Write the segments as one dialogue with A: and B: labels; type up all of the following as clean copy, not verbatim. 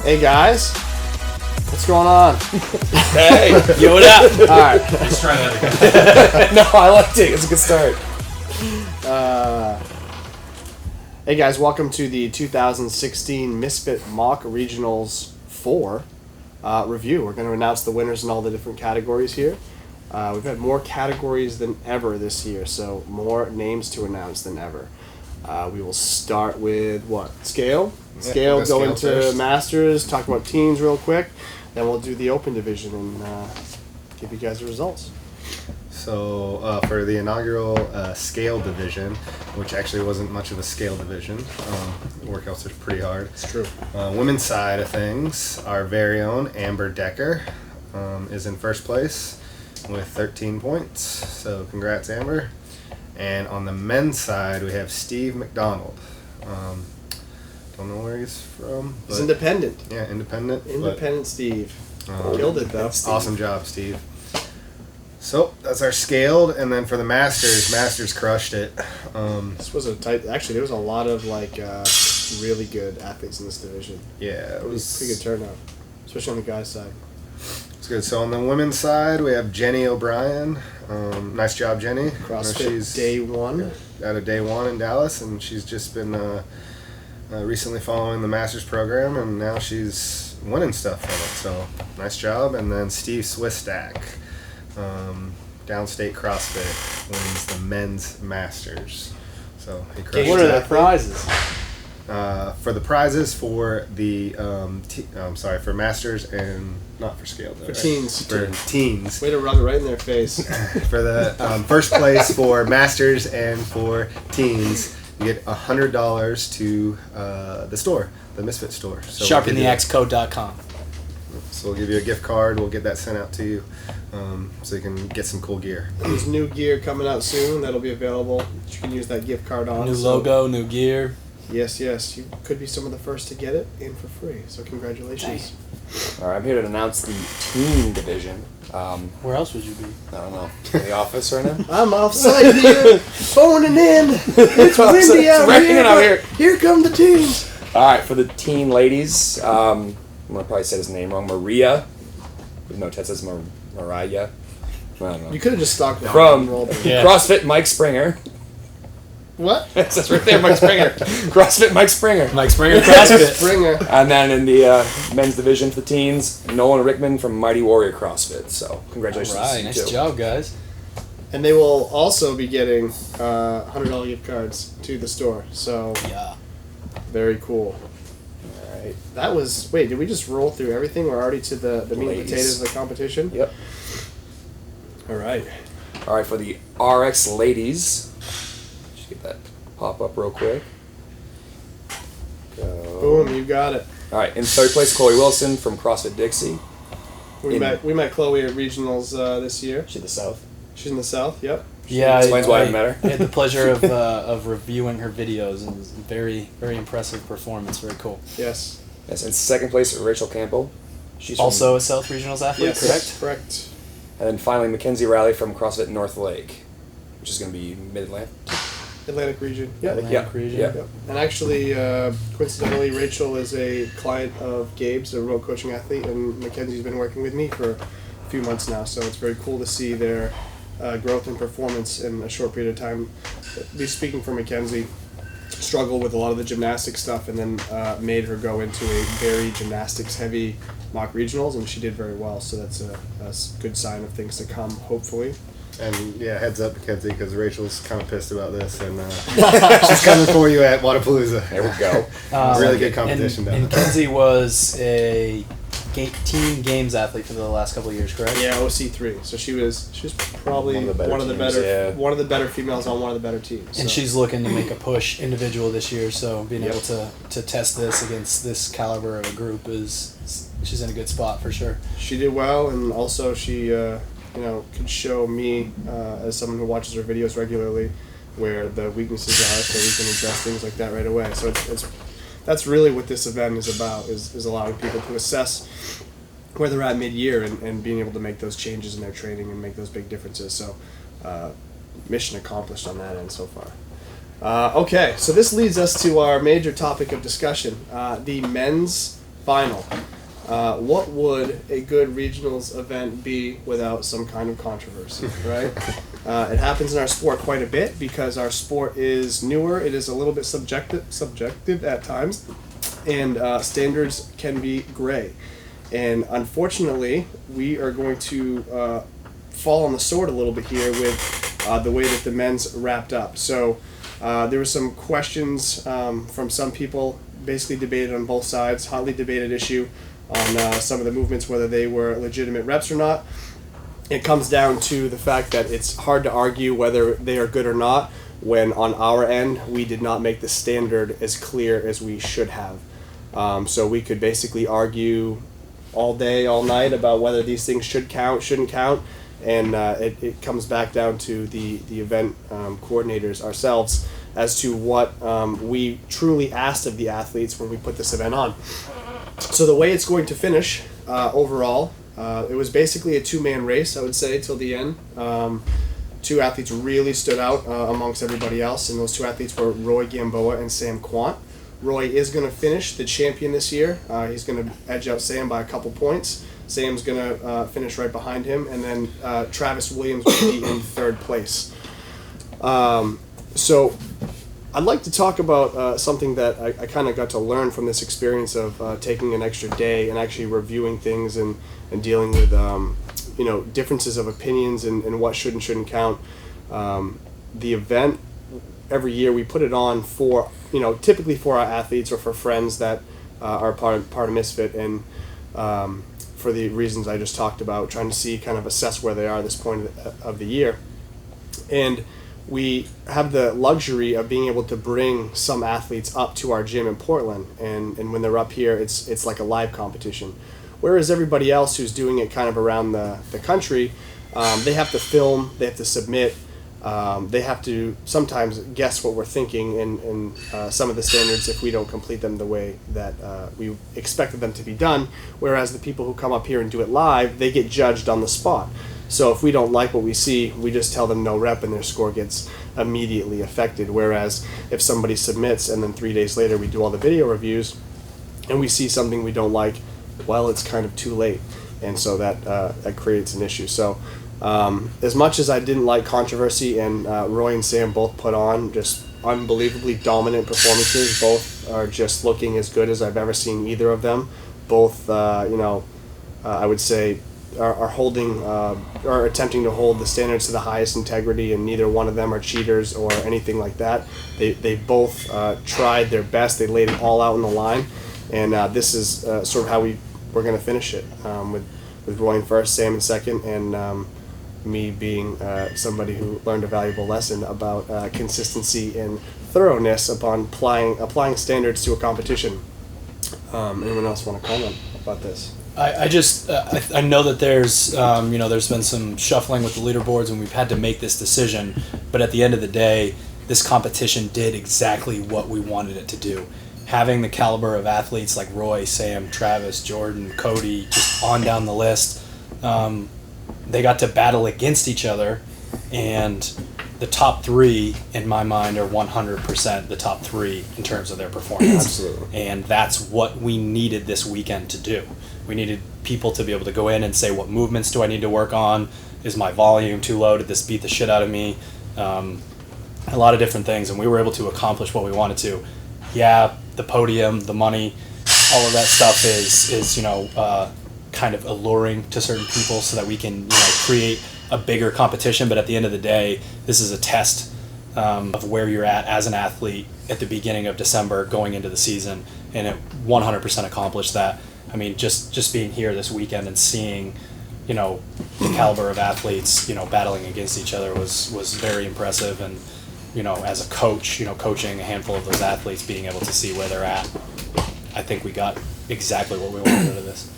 A: Hey guys, what's going on?
B: Hey, yo, what up?
A: All right.
B: Let's try that again. No, I liked it. It's a good start.
A: Hey guys, welcome to the 2016 Misfit Mock Regionals 4 review. We're going to announce the winners in all the different categories here. We've had more categories than ever this year, so more names to announce than ever. We will start with what? Scale? Scale, go into first. Masters, talk about teams real quick. Then we'll do the Open Division and give you guys the results.
C: So for the inaugural scale division, which actually wasn't much of a scale division, workouts are pretty hard.
A: It's true.
C: Women's side of things, our very own Amber Decker is in first place with 13 points. So congrats, Amber. And on the men's side, we have Steve McDonald. Don't know where he's from.
A: He's independent.
C: Yeah, independent.
A: Independent Steve. Killed it, though.
C: Awesome job, Steve. So, that's our scaled. And then for the Masters crushed it.
A: This was a tight... Actually, there was a lot of, really good athletes in this division.
C: Yeah, it was...
A: Pretty good turnout. Especially on the guys' side.
C: It's good. So, on the women's side, we have Jenny O'Brien. Nice job, Jenny.
A: CrossFit
C: she's
A: day one.
C: Out of day one in Dallas, and she's just been recently following the Masters program, and now she's winning stuff from it. So, nice job. And then Steve Swistak, Downstate CrossFit, wins the men's Masters. So, he crushed
A: What are
C: it.
A: the prizes?
C: For the prizes for the for Masters and not for scale though,
A: For
C: right?
A: teens.
C: For teens.
A: Way to rub it right in their face.
C: For the first place for Masters and for teens, you get $100 to the store, the Misfit store. So
B: SharpenTheAxeCode.com.
C: So we'll give you a gift card. We'll get that sent out to you, so you can get some cool gear.
A: There's new gear coming out soon that'll be available. You can use that gift card on.
B: New logo, new gear.
A: Yes. You could be some of the first to get it and for free. So congratulations.
D: All right, I'm here to announce the team division.
B: Where else would you be?
D: I don't know. In the office right now?
A: I'm off site here, phoning in. It's windy out
D: raining
A: here.
D: out here.
A: Here come the teams.
D: All right, for the teen ladies, I'm going to probably say his name wrong. Maria. No, Ted says Mariah. I don't know.
A: You could have just stalked that.
D: From
B: Yeah.
D: CrossFit Mike Springer.
A: What?
D: It says right there, Mike Springer. CrossFit Mike Springer.
B: Mike Springer CrossFit.
A: Springer.
D: And then in the men's division for the teens, Nolan Rickman from Mighty Warrior CrossFit. So, congratulations.
B: All right,
D: to you
B: nice
D: two.
B: job, guys.
A: And they will also be getting $100 gift cards to the store. So
B: Yeah.
A: very cool.
D: All right.
A: That was... Wait, did we just roll through everything? We're already to the meat and
D: Ladies.
A: potatoes of the competition?
D: Yep.
A: All right.
D: All right, for the RX ladies, just get that pop up real quick. Go.
A: Boom, you got it.
D: All right, in third place, Chloe Wilson from CrossFit Dixie.
A: We met Chloe at regionals this year.
D: She's the South.
A: She's in the South. Yep.
B: Yeah,
D: Explains why I met her.
B: I had the pleasure of reviewing her videos, and it was a very, very impressive performance. Very cool.
A: Yes.
D: Yes, in second place, Rachel Campbell. She's from-
B: Also a South Regionals athlete,
A: Yes.
B: correct?
A: Correct.
D: and then finally, Mackenzie Riley from CrossFit North Lake, which is going to be Mid-Atlantic.
A: Atlantic region. Yeah.
B: Atlantic region.
D: Yeah.
A: Yep. And actually, coincidentally, Rachel is a client of Gabe's, a remote coaching athlete, and Mackenzie's been working with me for a few months now. So it's very cool to see their growth and performance in a short period of time. At least speaking for Mackenzie, struggled with a lot of the gymnastics stuff, and then made her go into a very gymnastics-heavy mock regionals, and she did very well. So that's a good sign of things to come, hopefully.
C: And yeah, heads up, Mackenzie, because Rachel's kind of pissed about this, and she's coming for you at Wadapalooza.
D: There we go.
C: Really good competition down
B: And
C: there.
B: Kenzie was a team games athlete for the last couple of years, correct?
A: Yeah, OC3. So she was probably
D: One of the better
A: one of the
D: teams,
A: better
D: yeah.
A: one of the better females on one of the better teams.
B: And
A: so.
B: she's looking to make a push individual this year, so being
A: Yep.
B: able to test this against this caliber of a group she's in a good spot for sure.
A: She did well, and also she could show me as someone who watches her videos regularly where the weaknesses are, so we can address things like that right away. So that's really what this event is about, is allowing people to assess where they're at mid-year and being able to make those changes in their training and make those big differences. So mission accomplished on that end so far. Okay, so this leads us to our major topic of discussion, the men's final. What would a good regionals event be without some kind of controversy, right? It happens in our sport quite a bit because our sport is newer. It is a little bit subjective at times, and standards can be gray. And unfortunately, we are going to fall on the sword a little bit here with the way that the men's wrapped up. So there were some questions from some people, basically debated on both sides, hotly debated issue on some of the movements, whether they were legitimate reps or not. It comes down to the fact that it's hard to argue whether they are good or not when on our end we did not make the standard as clear as we should have. So we could basically argue all day, all night about whether these things should count, shouldn't count, and it comes back down to the event coordinators ourselves as to what we truly asked of the athletes when we put this event on. So the way it's going to finish overall, it was basically a two-man race, I would say, till the end. Two athletes really stood out amongst everybody else, and those two athletes were Roy Gamboa and Sam Quant. Roy is going to finish the champion this year. He's going to edge out Sam by a couple points. Sam's going to finish right behind him, and then Travis Williams will be in third place. So I'd like to talk about something that I kind of got to learn from this experience of taking an extra day and actually reviewing things and dealing with differences of opinions and what should and shouldn't count. The event, every year we put it on for, typically for our athletes or for friends that are part of Misfit, and for the reasons I just talked about, trying to see, kind of assess where they are at this point of the year. And we have the luxury of being able to bring some athletes up to our gym in Portland, and when they're up here, it's like a live competition. Whereas everybody else who's doing it kind of around the country, they have to film, they have to submit, they have to sometimes guess what we're thinking in some of the standards if we don't complete them the way that we expected them to be done. Whereas the people who come up here and do it live, they get judged on the spot. So if we don't like what we see, we just tell them no rep and their score gets immediately affected. Whereas if somebody submits and then 3 days later we do all the video reviews and we see something we don't like, well, it's kind of too late. And so that creates an issue. So as much as I didn't like controversy, and Roy and Sam both put on just unbelievably dominant performances, both are just looking as good as I've ever seen either of them. Both, I would say, are holding are attempting to hold the standards to the highest integrity, and neither one of them are cheaters or anything like that. They both tried their best. They laid it all out on the line, and this is sort of how we're going to finish it, with Roy in first, Sam in second, and me being somebody who learned a valuable lesson about consistency and thoroughness upon applying standards to a competition. Anyone else want to comment about this?
B: I know that there's there's been some shuffling with the leaderboards and we've had to make this decision, but at the end of the day, this competition did exactly what we wanted it to do. Having the caliber of athletes like Roy, Sam, Travis, Jordan, Cody, just on down the list, they got to battle against each other, and the top three, in my mind, are 100% the top three in terms of their performance.
A: Absolutely.
B: And that's what we needed this weekend to do. We needed people to be able to go in and say, what movements do I need to work on? Is my volume too low? Did this beat the shit out of me? A lot of different things, and we were able to accomplish what we wanted to. Yeah, the podium, the money, all of that stuff is kind of alluring to certain people so that we can create a bigger competition. But at the end of the day, this is a test of where you're at as an athlete at the beginning of December going into the season, and it 100% accomplished that. I mean, just being here this weekend and seeing, the caliber of athletes, battling against each other was very impressive. And, as a coach, coaching a handful of those athletes, being able to see where they're at, I think we got exactly what we wanted out of this.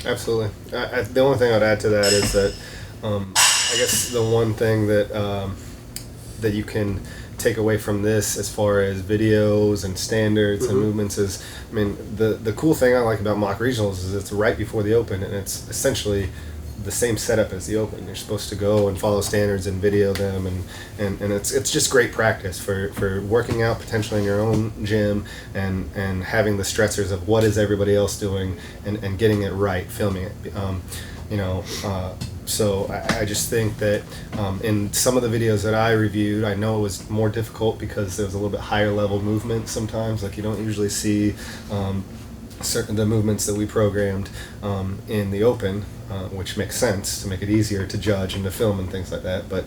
C: Absolutely. The only thing I'd add to that is that I guess the one thing that that you can take away from this as far as videos and standards and movements is, the cool thing I like about mock regionals is it's right before the open, and it's essentially the same setup as the Open. You're supposed to go and follow standards and video them, and it's just great practice for working out potentially in your own gym, and having the stressors of what is everybody else doing, and getting it right, filming it. So I just think that in some of the videos that I reviewed, I know it was more difficult because there was a little bit higher level movement sometimes. Like, you don't usually see certain the movements that we programmed in the Open, which makes sense to make it easier to judge and to film and things like that. But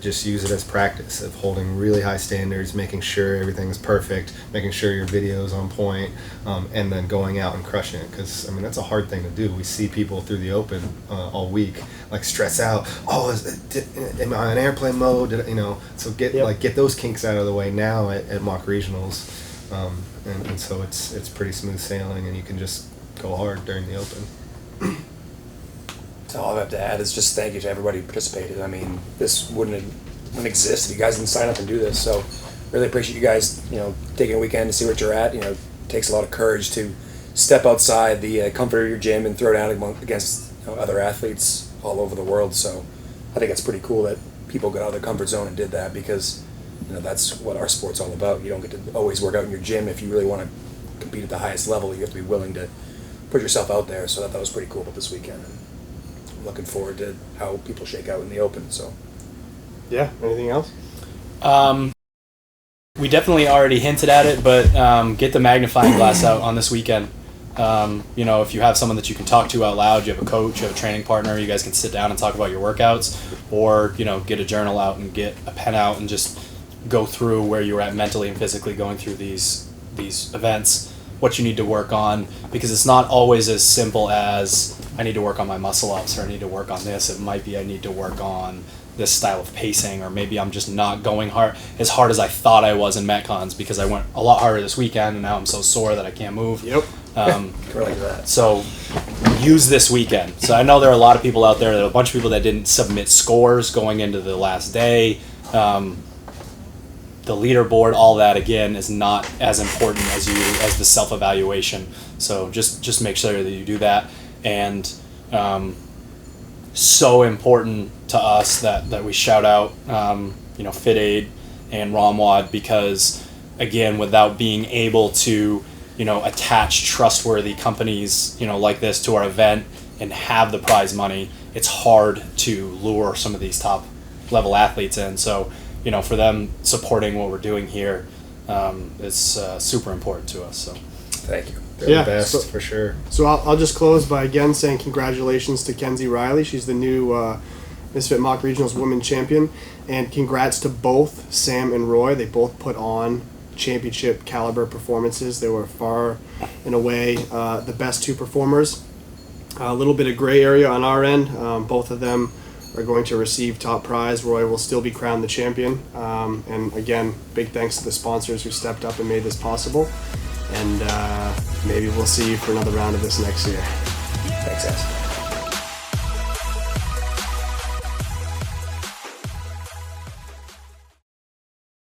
C: just use it as practice of holding really high standards, making sure everything's perfect, making sure your video's on point, and then going out and crushing it. Because I mean, that's a hard thing to do. We see people through the Open all week like stress out. Oh, am I in airplane mode? So get those kinks out of the way now at mock regionals. And so it's pretty smooth sailing, and you can just go hard during the Open.
D: So all I have to add is just thank you to everybody who participated. I mean, this wouldn't exist if you guys didn't sign up and do this. So really appreciate you guys, taking a weekend to see what you're at. It takes a lot of courage to step outside the comfort of your gym and throw down against other athletes all over the world. So I think it's pretty cool that people got out of their comfort zone and did that, because that's what our sport's all about. You don't get to always work out in your gym. If you really want to compete at the highest level, you have to be willing to put yourself out there. So that was pretty cool this weekend. And I'm looking forward to how people shake out in the Open. So
A: Yeah. Anything else?
B: We definitely already hinted at it, but get the magnifying glass out on this weekend. If you have someone that you can talk to out loud, you have a coach, you have a training partner, you guys can sit down and talk about your workouts, or get a journal out and get a pen out and just go through where you're at mentally and physically going through these events, what you need to work on, because it's not always as simple as I need to work on my muscle ups, or I need to work on this. It might be I need to work on this style of pacing, or maybe I'm just not going as hard as I thought I was in Metcons because I went a lot harder this weekend and now I'm so sore that I can't move.
A: Yep.
D: like that.
B: So use this weekend. So I know there are a lot of people out there, a bunch of people that didn't submit scores going into the last day. The leaderboard, all that, again, is not as important as the self-evaluation. So just make sure that you do that. And so important to us that we shout out Fit Aid and Romwad, because again, without being able to attach trustworthy companies like this to our event and have the prize money, it's hard to lure some of these top level athletes in. So for them supporting what we're doing here is super important to us. So
D: thank you.
C: They're the best, for sure.
A: So I'll just close by again saying congratulations to Kenzie Riley. She's the new Misfit Mock Regionals Women Champion. And congrats to both Sam and Roy. They both put on championship caliber performances. They were far and away the best two performers. A little bit of gray area on our end. Both of them are going to receive top prize. Roy will still be crowned the champion. And again, big thanks to the sponsors who stepped up and made this possible. And maybe we'll see you for another round of this next year.
D: Thanks, guys.